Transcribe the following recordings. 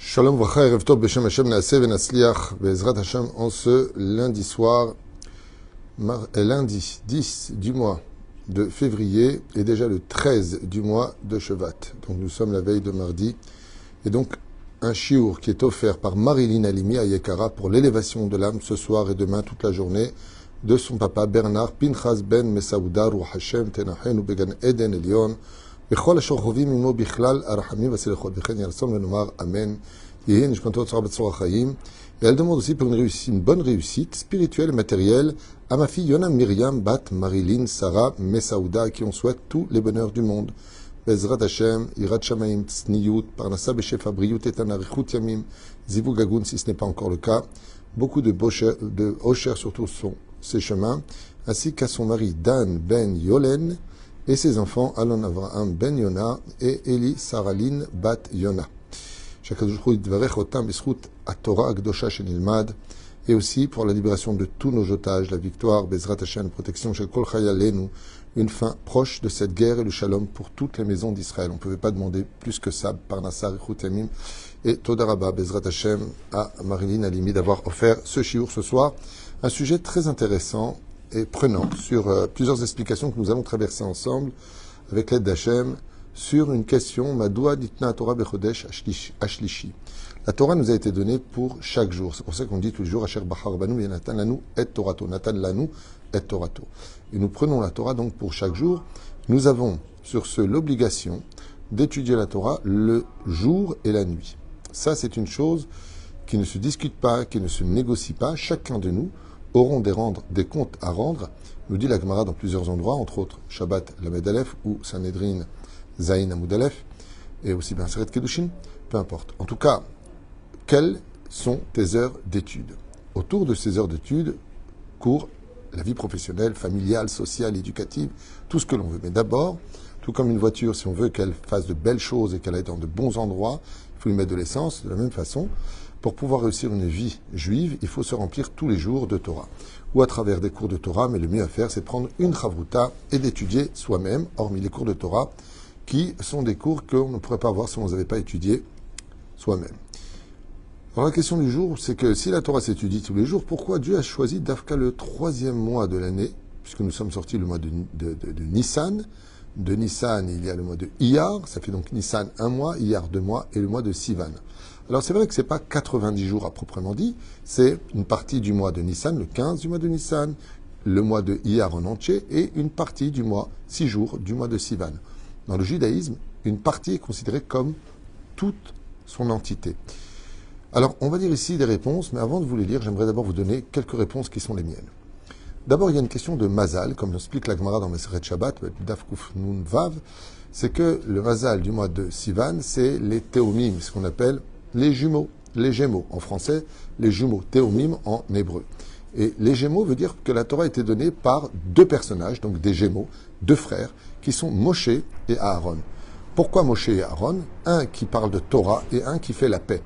Shalom Vracha, Erev Tov, Beshem Hashem, Naaseh Venasliach, Bezrat Hashem, en ce lundi soir, lundi 10 du mois de février, et déjà le 13 du mois de Shevat. Donc nous sommes la veille de mardi, et donc un chiour qui est offert par Marilyn Halimi à Yekara pour l'élévation de l'âme ce soir et demain toute la journée de son papa Bernard Pinchas Ben Mesaouda Ruach Hashem Tenachenu Began Eden Elion בכל אשר חווים עמו בכלל הרחמים והסליחות וכן ירצון ונאמר אמן יהי נשמתו צורה בצורה חיים. Et elle demande aussi pour une bonne réussite spirituelle et matérielle à ma fille Yona Myriam Bat Marilyn Sarah Mesaouda à qui on souhaite tous les bonheurs du monde. Bezrat Hashem, Yirat Shamaim, Tsniyut, Parnassa Beshef Abriut et Anarichut Yamim, Zivug Agun si ce n'est pas encore le cas. Beaucoup de Osher surtout sont ses chemins, ainsi qu'à son mari Dan Ben Yolen et ses enfants Alon Avraham Ben Yona et Eli Saralin Bat Yona. Et aussi pour la libération de tous nos otages, la victoire, Bezrat Hashem, protection, Shekol Chayalenu, une fin proche de cette guerre et le shalom pour toutes les maisons d'Israël. On ne pouvait pas demander plus que ça, Parnassar et Choutamim. Et Todarabah, Bezrat Hashem, à Marilyn Halimi d'avoir offert ce shiur ce soir. Un sujet très intéressant et prenant sur plusieurs explications que nous allons traverser ensemble avec l'aide d'Hachem sur une question Madoua Ditna Torah Bechodesh Ashlishi. La Torah nous a été donnée pour chaque jour. C'est pour ça qu'on dit tous les jours Asher Bachar Banu et Natan Lanu et Torato. Natan Lanu et Torato. Et nous prenons la Torah donc pour chaque jour. Nous avons sur ce l'obligation d'étudier la Torah le jour et la nuit. Ça, c'est une chose qui ne se discute pas, qui ne se négocie pas. Chacun de nous auront des comptes à rendre, nous dit la Gemara dans plusieurs endroits, entre autres Shabbat Lamed Aleph ou Sanhedrin Zayin Amud Aleph, et aussi Ben Seret Kedushin, peu importe. En tout cas, quelles sont tes heures d'études? Autour de ces heures d'études court la vie professionnelle, familiale, sociale, éducative, tout ce que l'on veut. Mais d'abord, tout comme une voiture, si on veut qu'elle fasse de belles choses et qu'elle aille dans de bons endroits, il faut lui mettre de l'essence, de la même façon. Pour pouvoir réussir une vie juive, il faut se remplir tous les jours de Torah. Ou à travers des cours de Torah, mais le mieux à faire, c'est de prendre une chavruta et d'étudier soi-même, hormis les cours de Torah, qui sont des cours qu'on ne pourrait pas avoir si on ne les avait pas étudiés soi-même. Alors la question du jour, c'est que si la Torah s'étudie tous les jours, pourquoi Dieu a choisi d'Afka le 3e mois de l'année, puisque nous sommes sortis le mois de Nissan. De Nissan, il y a le mois de Iyar, ça fait donc Nissan 1 mois, Iyar 2 mois, et le mois de Sivan. Alors c'est vrai que ce n'est pas 90 jours à proprement dit, c'est une partie du mois de Nissan, le 15 du mois de Nissan, le mois de Iyar en entier, et une partie du mois, 6 jours, du mois de Sivan. Dans le judaïsme, une partie est considérée comme toute son entité. Alors on va dire ici des réponses, mais avant de vous les lire, j'aimerais d'abord vous donner quelques réponses qui sont les miennes. D'abord, il y a une question de Mazal, comme l'explique la Gemara dans Meseret Shabbat, Daf Kuf Nun Vav, c'est que le Mazal du mois de Sivan, c'est les Théomim, ce qu'on appelle les jumeaux, les Gémeaux. En français, les jumeaux, Théomim en hébreu. Et les Gémeaux veut dire que la Torah a été donnée par deux personnages, donc des Gémeaux, deux frères, qui sont Moshe et Aaron. Pourquoi Moshe et Aaron? Un qui parle de Torah et un qui fait la paix.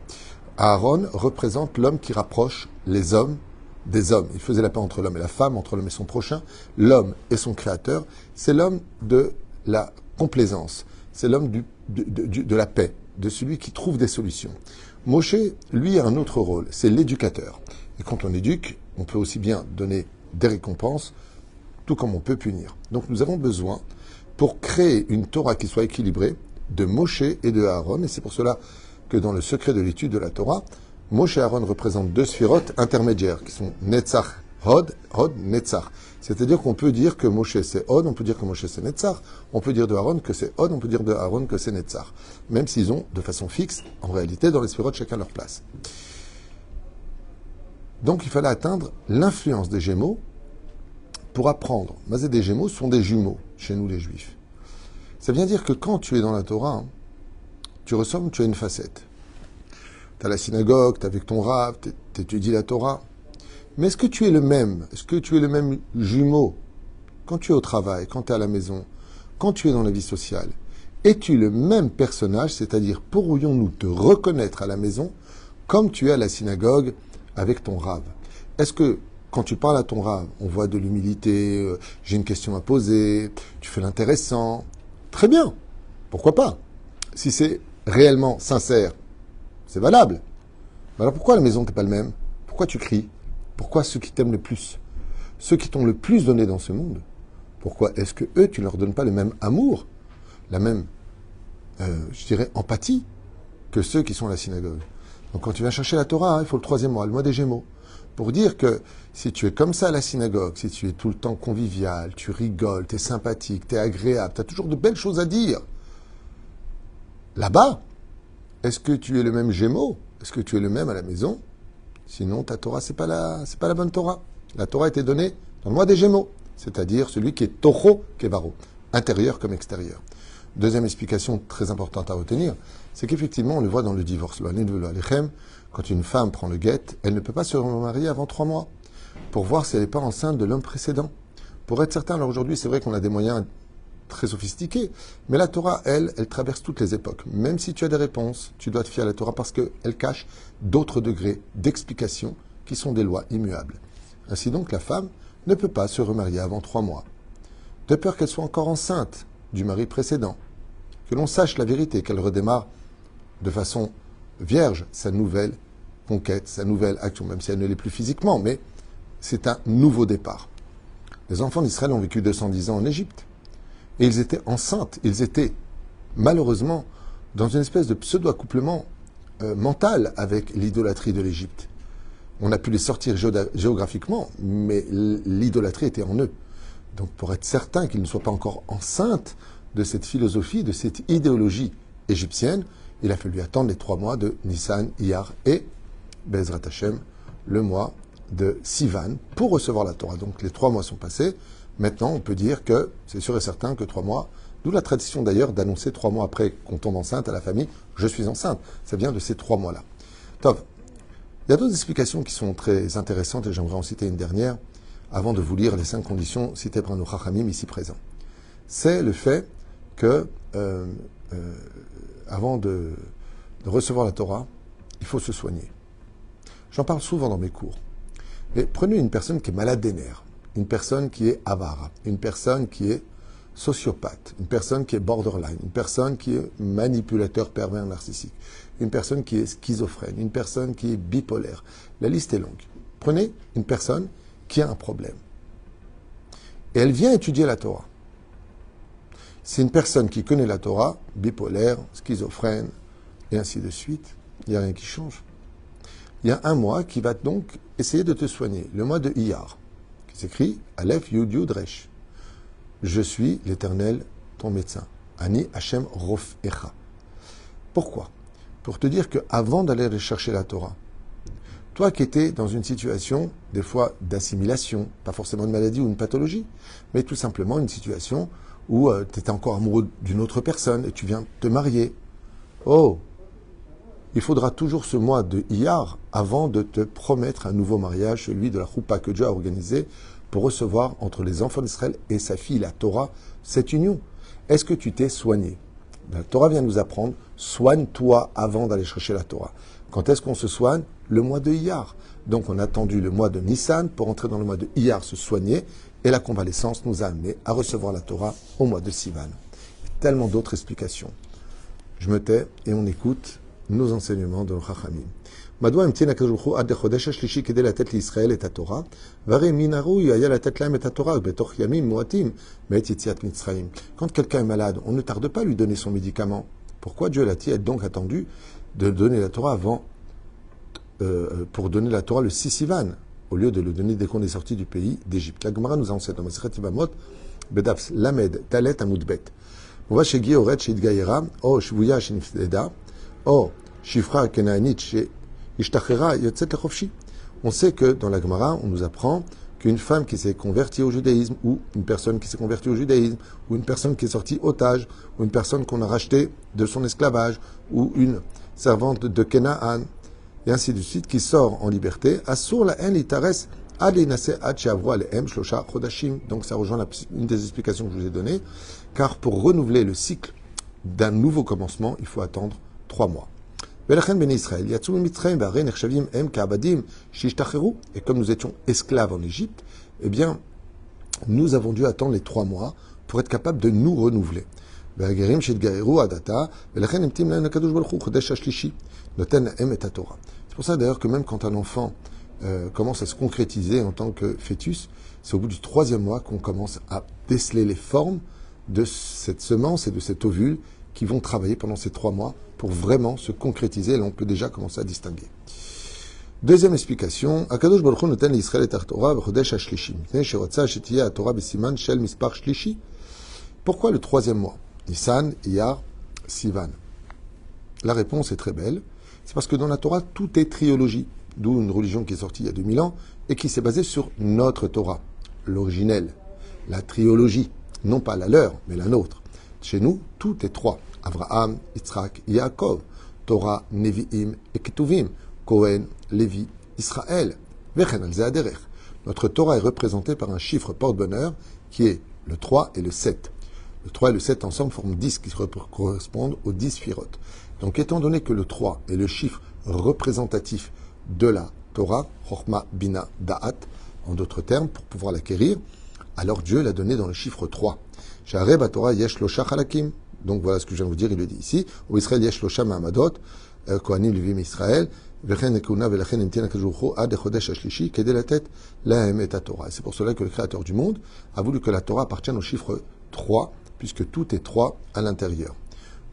Aaron représente l'homme qui rapproche les hommes des hommes. Il faisait la paix entre l'homme et la femme, entre l'homme et son prochain, l'homme et son créateur. C'est l'homme de la complaisance, c'est l'homme de la paix, de celui qui trouve des solutions. Moshe, lui, a un autre rôle, c'est l'éducateur. Et quand on éduque, on peut aussi bien donner des récompenses, tout comme on peut punir. Donc nous avons besoin, pour créer une Torah qui soit équilibrée, de Moshe et de Aaron, et c'est pour cela que dans le secret de l'étude de la Torah, Moshe et Aaron représentent deux sphirotes intermédiaires qui sont Netzach, Hod, Netzach. C'est-à-dire qu'on peut dire que Moshe c'est Hod, on peut dire que Moshe c'est Netzach, on peut dire de Aaron que c'est Hod, on peut dire de Aaron que c'est Netzach. Même s'ils ont de façon fixe, en réalité, dans les sphirotes, chacun leur place. Donc il fallait atteindre l'influence des Gémeaux pour apprendre. Mazé des Gémeaux sont des jumeaux, chez nous les Juifs. Ça vient dire que quand tu es dans la Torah, tu ressembles, tu as une facette. Tu as la synagogue, tu es avec ton Rav, tu étudies la Torah. Mais est-ce que tu es le même? Est-ce que tu es le même jumeau quand tu es au travail, quand tu es à la maison, quand tu es dans la vie sociale? Es-tu le même personnage, c'est-à-dire pourrions-nous te reconnaître à la maison comme tu es à la synagogue avec ton Rav? Est-ce que quand tu parles à ton Rav, on voit de l'humilité, j'ai une question à poser, tu fais l'intéressant? Très bien, pourquoi pas? Si c'est réellement sincère, c'est valable. Mais alors pourquoi à la maison t'es pas le même? Pourquoi tu cries? Pourquoi ceux qui t'aiment le plus, ceux qui t'ont le plus donné dans ce monde, pourquoi est-ce que eux, tu leur donnes pas le même amour, la même, je dirais, empathie que ceux qui sont à la synagogue? Donc quand tu viens chercher la Torah, il faut le 3e mois, le mois des Gémeaux, pour dire que si tu es comme ça à la synagogue, si tu es tout le temps convivial, tu rigoles, tu es sympathique, tu es agréable, tu as toujours de belles choses à dire, là-bas, est-ce que tu es le même Gémeaux? Est-ce que tu es le même à la maison? Sinon, ta Torah, c'est pas la bonne Torah. La Torah a été donnée dans le mois des Gémeaux, c'est-à-dire celui qui est Toho Kevaro, intérieur comme extérieur. Deuxième explication très importante à retenir, c'est qu'effectivement, on le voit dans le divorce. Quand une femme prend le guet, elle ne peut pas se remarier avant 3 mois pour voir si elle n'est pas enceinte de l'homme précédent. Pour être certain, alors aujourd'hui, c'est vrai qu'on a des moyens très sophistiqués, mais la Torah, elle traverse toutes les époques. Même si tu as des réponses, tu dois te fier à la Torah parce qu'elle cache d'autres degrés d'explication qui sont des lois immuables. Ainsi donc, la femme ne peut pas se remarier avant 3 mois, de peur qu'elle soit encore enceinte du mari précédent, que l'on sache la vérité, qu'elle redémarre de façon vierge sa nouvelle conquête, sa nouvelle action, même si elle ne l'est plus physiquement, mais c'est un nouveau départ. Les enfants d'Israël ont vécu 210 ans en Égypte, et ils étaient enceintes, ils étaient malheureusement dans une espèce de pseudo-accouplement mental avec l'idolâtrie de l'Égypte. On a pu les sortir géographiquement, mais l'idolâtrie était en eux. Donc pour être certain qu'ils ne soient pas encore enceintes de cette philosophie, de cette idéologie égyptienne, il a fallu attendre les 3 mois de Nissan, Iyar et Bezrat Hashem, le mois de Sivan, pour recevoir la Torah. Donc les 3 mois sont passés. Maintenant, on peut dire que c'est sûr et certain que 3 mois, d'où la tradition d'ailleurs d'annoncer 3 mois après qu'on tombe enceinte à la famille, je suis enceinte. Ça vient de ces 3 mois-là. Top. Il y a d'autres explications qui sont très intéressantes et j'aimerais en citer une dernière avant de vous lire les 5 conditions citées par nos Chachamim ici présents. C'est le fait que avant de recevoir la Torah, il faut se soigner. J'en parle souvent dans mes cours. Mais prenez une personne qui est malade des nerfs, une personne qui est avare, une personne qui est sociopathe, une personne qui est borderline, une personne qui est manipulateur pervers narcissique, une personne qui est schizophrène, une personne qui est bipolaire. La liste est longue. Prenez une personne qui a un problème. Et elle vient étudier la Torah. C'est une personne qui connaît la Torah, bipolaire, schizophrène, et ainsi de suite. Il n'y a rien qui change. Il y a un mois qui va donc essayer de te soigner. Le mois de Iyar, qui s'écrit Aleph Yud Yud Resh. Je suis l'Éternel, ton médecin. Ani Hashem Rof Echa. Pourquoi? Pour te dire qu'avant d'aller chercher la Torah, toi qui étais dans une situation, des fois, d'assimilation, pas forcément une maladie ou une pathologie, mais tout simplement une situation où tu étais encore amoureux d'une autre personne et tu viens te marier. Oh, il faudra toujours ce mois de Iyar avant de te promettre un nouveau mariage, celui de la Choupa que Dieu a organisé pour recevoir entre les enfants d'Israël et sa fille, la Torah, cette union. Est-ce que tu t'es soigné? La Torah vient nous apprendre, soigne-toi avant d'aller chercher la Torah. Quand est-ce qu'on se soigne? Le mois de Iyar. Donc on a attendu le mois de Nissan pour entrer dans le mois de Iyar se soigner, et la convalescence nous a amené à recevoir la Torah au mois de Sivan. Tellement d'autres explications. Je me tais et on écoute nos enseignements de Chachamim. מדוע המתין הקדוש ברוך הוא עד לחודש השלישי כדי לתת לישראל את התורה, והרי מן הראוי היה לתת להם את התורה בתוך ימים מועטים מעת יציאת מצרים. Quand quelqu'un est malade, on ne tarde pas à lui donner son médicament. Pourquoi Dieu l'a-t-il donc attendu de donner la Torah avant, pour donner la Torah le 6 Sivan, au lieu de le donner dès qu'on est sorti du pays d'Égypte? La Gemara nous enseigne dans Masechet Yevamot, Bedaf Lamed Dalet Amud Bet. On va chez Guéoret, chez Idgaïra, o Shvuya chez Nifdeda, o Shifra Kenaanit chez Ishtachera Yotzet Lechofshi. On sait que dans la Gemara, on nous apprend qu'une femme qui s'est convertie au judaïsme, ou une personne qui s'est convertie au judaïsme, ou une personne qui est sortie otage, ou une personne qu'on a rachetée de son esclavage, ou une servante de Kenaan, et ainsi de suite, qui sort en liberté, Asur la en itares ad l'inase ad she'avro alehem shlosha chodashim. Donc ça rejoint une des explications que je vous ai données, car pour renouveler le cycle d'un nouveau commencement, il faut attendre 3 mois. Et comme nous étions esclaves en Égypte, eh bien, nous avons dû attendre les 3 mois pour être capables de nous renouveler. והגרים שהתגיירו עד עתה, ולכן המתין להם הקדוש ברוך הוא חודש השלישי, נותן להם את התורה. C'est pour ça d'ailleurs que même quand un enfant commence à se concrétiser en tant que fœtus, c'est au bout du 3e mois qu'on commence à déceler les formes de cette semence et de cet ovule qui vont travailler pendant ces 3 mois pour vraiment se concrétiser. Là, on peut déjà commencer à distinguer. Deuxième explication, Akadosh Baruch Hu noten l'Israël et Torah b'chodesh hashlishi, mipnei sheratza shetiyeh haTorah b'siman shel mispar shlishi. Pourquoi le 3e mois? Nissan, Iyar, Sivan. La réponse est très belle. C'est parce que dans la Torah, tout est triologie. D'où une religion qui est sortie il y a 2000 ans et qui s'est basée sur notre Torah, l'originelle, la triologie. Non pas la leur, mais la nôtre. Chez nous, tout est 3. Abraham, Yitzhak, Yaakov, Torah, Nevi'im et Ketuvim, Cohen, Lévi, Israël. Vechen al Zehaderech. Notre Torah est représentée par un chiffre porte-bonheur qui est le 3 et le 7. Le 3 et le 7 ensemble forment 10 qui correspondent aux 10 sphirotes. Donc étant donné que le 3 est le chiffre représentatif de la Torah, Chochma, Bina, Da'at, en d'autres termes, pour pouvoir l'acquérir, alors Dieu l'a donné dans le chiffre 3. Sha'areh Torah yesh losha chalakim. Donc voilà ce que je viens de vous dire, il le dit ici. Au Israël yesh losha ma'amadot, Kohanim Levim Israël, vechen ekuna velachen imtien akadosh baruch hu ad chodesh hashlishi kedei latet lahem et Torah. C'est pour cela que le Créateur du monde a voulu que la Torah appartienne au chiffre 3, puisque tout est 3 à l'intérieur.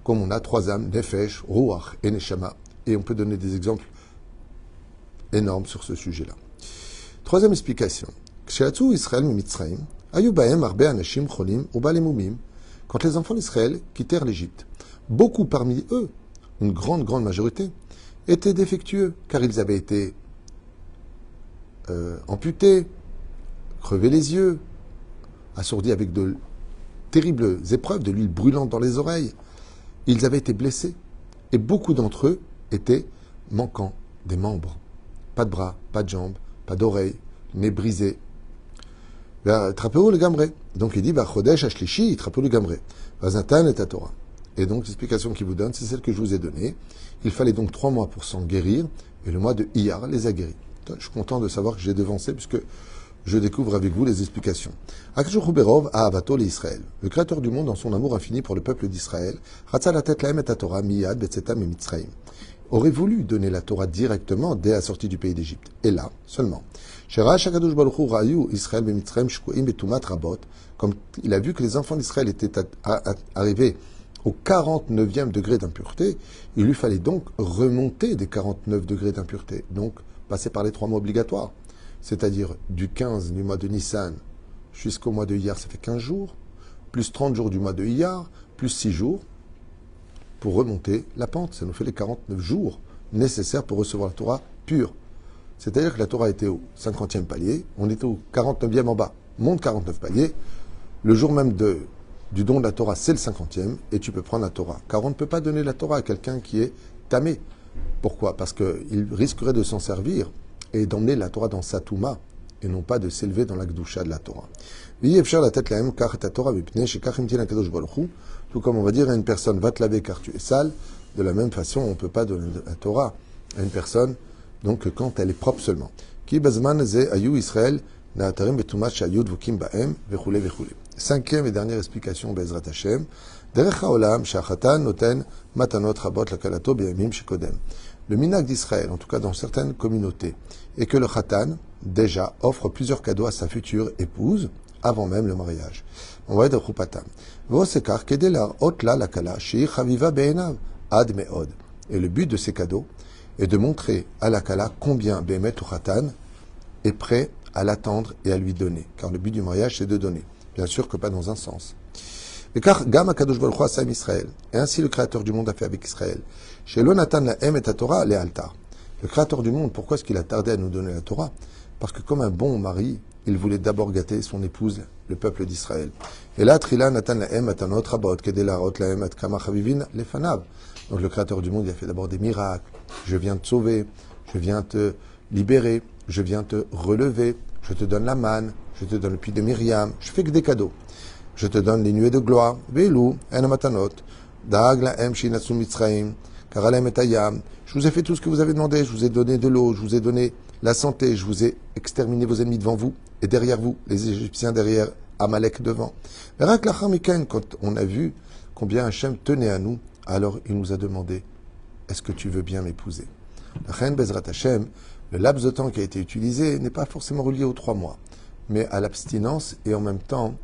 Comme on a 3 âmes, Nefesh, Ruach et Neshama. Et on peut donner des exemples énormes sur ce sujet-là. Troisième explication. Quand les enfants d'Israël quittèrent l'Égypte, beaucoup parmi eux, une grande majorité, étaient défectueux, car ils avaient été amputés, crevés les yeux, assourdis avec de terribles épreuves, de l'huile brûlante dans les oreilles. Ils avaient été blessés, et beaucoup d'entre eux étaient manquants des membres. Pas de bras, pas de jambes, pas d'oreilles, nez brisé. Trapéo le gamré. Donc il dit, Chodesh Hashlishi, trapéo le gamré. Vazatan et Torah. Et donc l'explication qu'il vous donne, c'est celle que je vous ai donnée. Il fallait donc 3 mois pour s'en guérir, et le mois de Iyar les a guéris. Je suis content de savoir que j'ai devancé, puisque je découvre avec vous les explications. Akadosh Berov a avato l'Israël. Le Créateur du monde, dans son amour infini pour le peuple d'Israël, Ratza la tête lahem et Torah miyad betzetam et mitzrayim, aurait voulu donner la Torah directement dès la sortie du pays d'Égypte. Et là, seulement. Comme il a vu que les enfants d'Israël étaient arrivés au 49e degré d'impureté, il lui fallait donc remonter des 49 degrés d'impureté. Donc, passer par les 3 mois obligatoires. C'est-à-dire du 15 du mois de Nissan jusqu'au mois de Iyar, ça fait 15 jours, plus 30 jours du mois de Iyar, plus 6 jours, pour remonter la pente. Ça nous fait les 49 jours nécessaires pour recevoir la Torah pure. C'est-à-dire que la Torah était au 50e palier, on était au 49e en bas. Monte 49 paliers, le jour même du don de la Torah, c'est le 50e, et tu peux prendre la Torah. Car on ne peut pas donner la Torah à quelqu'un qui est tamé. Pourquoi? Parce qu'il risquerait de s'en servir et d'emmener la Torah dans sa Touma, et non pas de s'élever dans la Gdusha de la Torah. Tout comme on va dire à une personne, va te laver car tu es sale, de la même façon, on ne peut pas donner la Torah à une personne, donc quand elle est propre seulement. Cinquième et dernière explication, Bezrat Hashem. Le minhag d'Israël, en tout cas dans certaines communautés, est que le Khatan, déjà, offre plusieurs cadeaux à sa future épouse avant même le mariage. On va être Khupatam. Et le but de ces cadeaux est de montrer à la Kala combien Behemet ou Khatan est prêt à l'attendre et à lui donner. Car le but du mariage, c'est de donner. Bien sûr que pas dans un sens. Et car Gam Akadosh Baruch Hu Asam Israël. Et ainsi le Créateur du monde a fait avec Israël. Chez Lonatan la Em et Torah les altar. Le Créateur du monde, pourquoi est-ce qu'il a tardé à nous donner la Torah? Parce que comme un bon mari, il voulait d'abord gâter son épouse, le peuple d'Israël. Et là, Trila Natan la Em atanot rabot kedelarot la Em at kama chavivin lefanav. Donc le Créateur du monde, il a fait d'abord des miracles. Je viens te sauver, je viens te libérer, je viens te relever, je te donne la manne, je te donne le puits de Myriam, je fais que des cadeaux. Je te donne les nuées de gloire, Veilu, Enamatanot, Dag la Em Shinatsu Mitzraim, Karalem et Ayam. Je vous ai fait tout ce que vous avez demandé, je vous ai donné de l'eau, je vous ai donné la santé, je vous ai exterminé vos ennemis devant vous et derrière vous, les Égyptiens derrière, Amalek devant. Quand on a vu combien Hachem tenait à nous, alors il nous a demandé, est-ce que tu veux bien m'épouser? La reine Bezrat Hachem, le laps de temps qui a été utilisé n'est pas forcément relié aux 3 mois, mais à l'abstinence et en même temps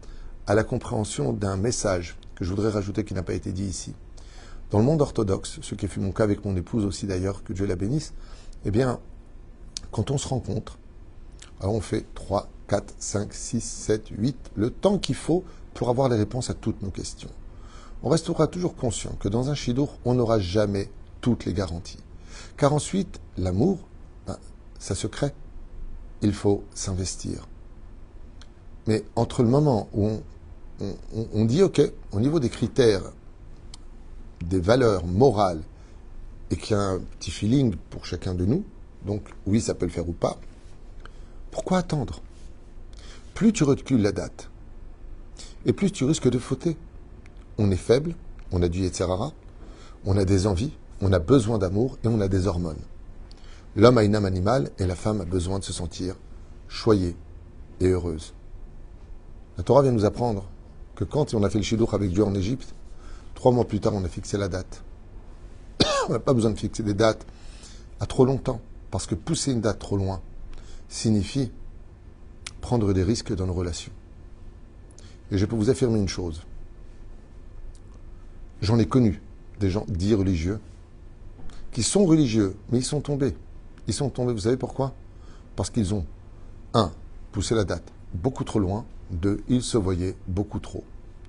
à la compréhension d'un message que je voudrais rajouter qui n'a pas été dit ici. Dans le monde orthodoxe, ce qui fut mon cas avec mon épouse aussi d'ailleurs, que Dieu la bénisse, eh bien, quand on se rencontre, alors on fait 3, 4, 5, 6, 7, 8, le temps qu'il faut pour avoir les réponses à toutes nos questions. On restera toujours conscient que dans un shidour, on n'aura jamais toutes les garanties. Car ensuite, l'amour, ça se crée. Il faut s'investir. Mais entre le moment où on dit, OK, au niveau des critères, des valeurs morales, et qu'il y a un petit feeling pour chacun de nous, donc oui, ça peut le faire ou pas, pourquoi attendre? Plus tu recules la date, et plus tu risques de fauter. On est faible, on a du Yetzirara, on a des envies, on a besoin d'amour et on a des hormones. L'homme a une âme animale et la femme a besoin de se sentir choyée et heureuse. La Torah vient nous apprendre que quand on a fait le Shidour avec Dieu en Égypte, 3 mois plus tard, on a fixé la date. On n'a pas besoin de fixer des dates à trop longtemps, parce que pousser une date trop loin signifie prendre des risques dans nos relations. Et je peux vous affirmer une chose. J'en ai connu des gens dits religieux, qui sont religieux, mais ils sont tombés. Ils sont tombés, vous savez pourquoi? Parce qu'ils ont, 1, poussé la date beaucoup trop loin, 2, ils se voyaient beaucoup trop.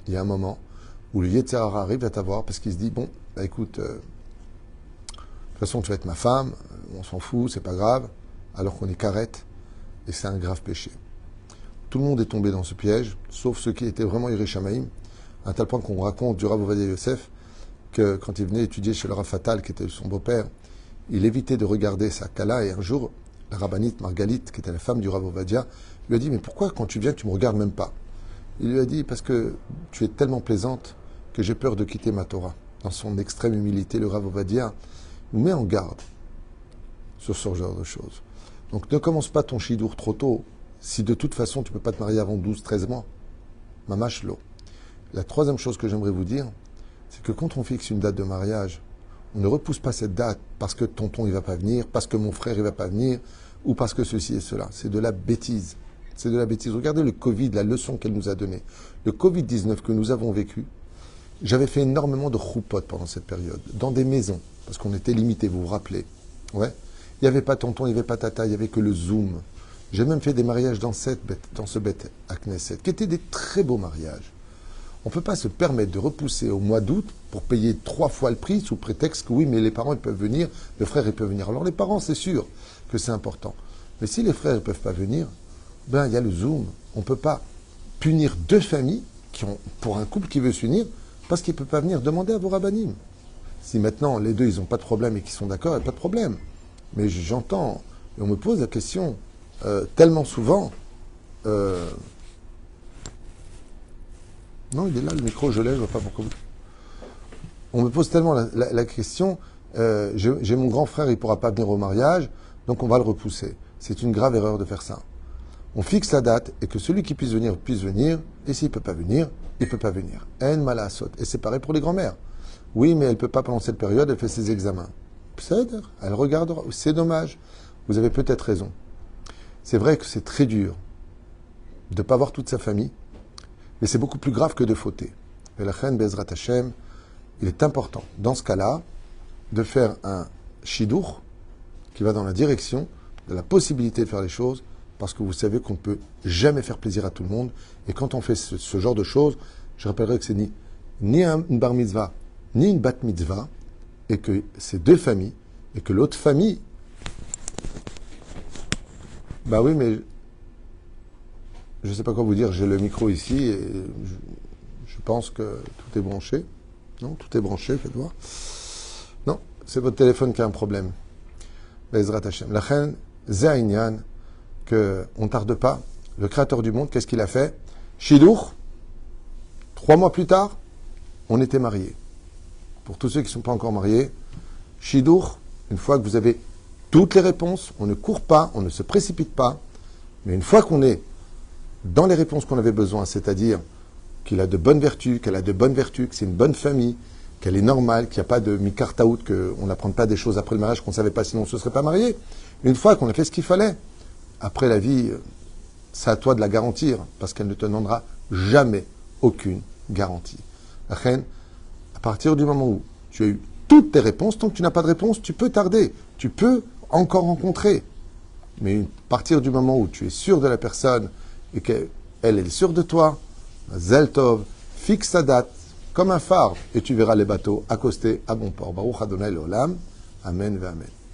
Il y a un moment où le Yetzirara arrive à t'avoir parce qu'il se dit, bon, bah écoute, de toute façon tu vas être ma femme, on s'en fout, c'est pas grave, alors qu'on est carrette, et c'est un grave péché. Tout le monde est tombé dans ce piège, sauf ceux qui étaient vraiment Yirei Shamayim, à tel point qu'on raconte du Rav Ovadia Yosef que quand il venait étudier chez le Rav Fatal, qui était son beau-père, il évitait de regarder sa kala, et un jour, la rabbinite Margalit, qui était la femme du Rav Ovadia, lui a dit, mais pourquoi quand tu viens, tu me regardes même pas? Il lui a dit, parce que tu es tellement plaisante que j'ai peur de quitter ma Torah. Dans son extrême humilité, le Rav Ovadia nous met en garde sur ce genre de choses. Donc ne commence pas ton shidour trop tôt, si de toute façon tu ne peux pas te marier avant 12-13 mois. Mamash lo. La troisième chose que j'aimerais vous dire, c'est que quand on fixe une date de mariage, on ne repousse pas cette date parce que tonton il va pas venir, parce que mon frère il va pas venir, ou parce que ceci et cela. C'est de la bêtise. C'est de la bêtise. Regardez le Covid, la leçon qu'elle nous a donnée. Le Covid-19 que nous avons vécu, j'avais fait énormément de choupotes pendant cette période, dans des maisons, parce qu'on était limité, vous vous rappelez. Ouais. Il n'y avait pas tonton, il n'y avait pas tata, il n'y avait que le Zoom. J'ai même fait des mariages dans ce bête à Knesset, qui étaient des très beaux mariages. On ne peut pas se permettre de repousser au mois d'août pour payer 3 fois le prix sous prétexte que oui, mais les parents ils peuvent venir, le frère il peut venir. Alors les parents, c'est sûr que c'est important. Mais si les frères ne peuvent pas venir, ben il y a le Zoom. On ne peut pas punir 2 familles pour un couple qui veut s'unir parce qu'il ne peut pas venir. Demander à vos rabbinim. Si maintenant les 2 ils n'ont pas de problème et qu'ils sont d'accord, il n'y a pas de problème. Mais j'entends, et on me pose la question tellement souvent. Non, il est là, le micro, je l'ai, je ne vois pas pourquoi. On me pose tellement la question, j'ai mon grand frère, il ne pourra pas venir au mariage, donc on va le repousser. C'est une grave erreur de faire ça. On fixe la date et que celui qui puisse venir, et s'il ne peut pas venir, il ne peut pas venir. En malasot. Et c'est pareil pour les grands-mères. Oui, mais elle ne peut pas pendant cette période, elle fait ses examens. Peut-être, elle regardera, c'est dommage. Vous avez peut-être raison. C'est vrai que c'est très dur de ne pas voir toute sa famille, mais c'est beaucoup plus grave que de fauter. Et la reine Bezrat Hashem, il est important, dans ce cas-là, de faire un shidour qui va dans la direction de la possibilité de faire les choses, parce que vous savez qu'on ne peut jamais faire plaisir à tout le monde. Et quand on fait ce genre de choses, je rappellerai que c'est ni une bar mitzvah, ni une bat mitzvah, et que c'est 2 familles, et que l'autre famille... Bah oui, mais je ne sais pas quoi vous dire, j'ai le micro ici, et je pense que tout est branché. Non, tout est branché, faites voir. Non, c'est votre téléphone qui a un problème. Bezrat Hashem. La reine, Zainyan, qu'on ne tarde pas, le créateur du monde, qu'est-ce qu'il a fait? Shidour, 3 mois plus tard, on était mariés. Pour tous ceux qui ne sont pas encore mariés, Shidour, une fois que vous avez toutes les réponses, on ne court pas, on ne se précipite pas, mais une fois qu'on est dans les réponses qu'on avait besoin, c'est-à-dire qu'il a de bonnes vertus, qu'elle a de bonnes vertus, que c'est une bonne famille, qu'elle est normale, qu'il n'y a pas de mi-cartaout, qu'on n'apprend pas des choses après le mariage qu'on ne savait pas, sinon on ne se serait pas marié. Une fois qu'on a fait ce qu'il fallait, après la vie, c'est à toi de la garantir, parce qu'elle ne te donnera jamais aucune garantie. La reine, à partir du moment où tu as eu toutes tes réponses, tant que tu n'as pas de réponse, tu peux tarder, tu peux encore rencontrer. Mais à partir du moment où tu es sûr de la personne et qu'elle est sûre de toi, Zeltov, fixe ta date comme un phare et tu verras les bateaux accostés à bon port. Baruch Adonai Leolam. Amen ve Amen.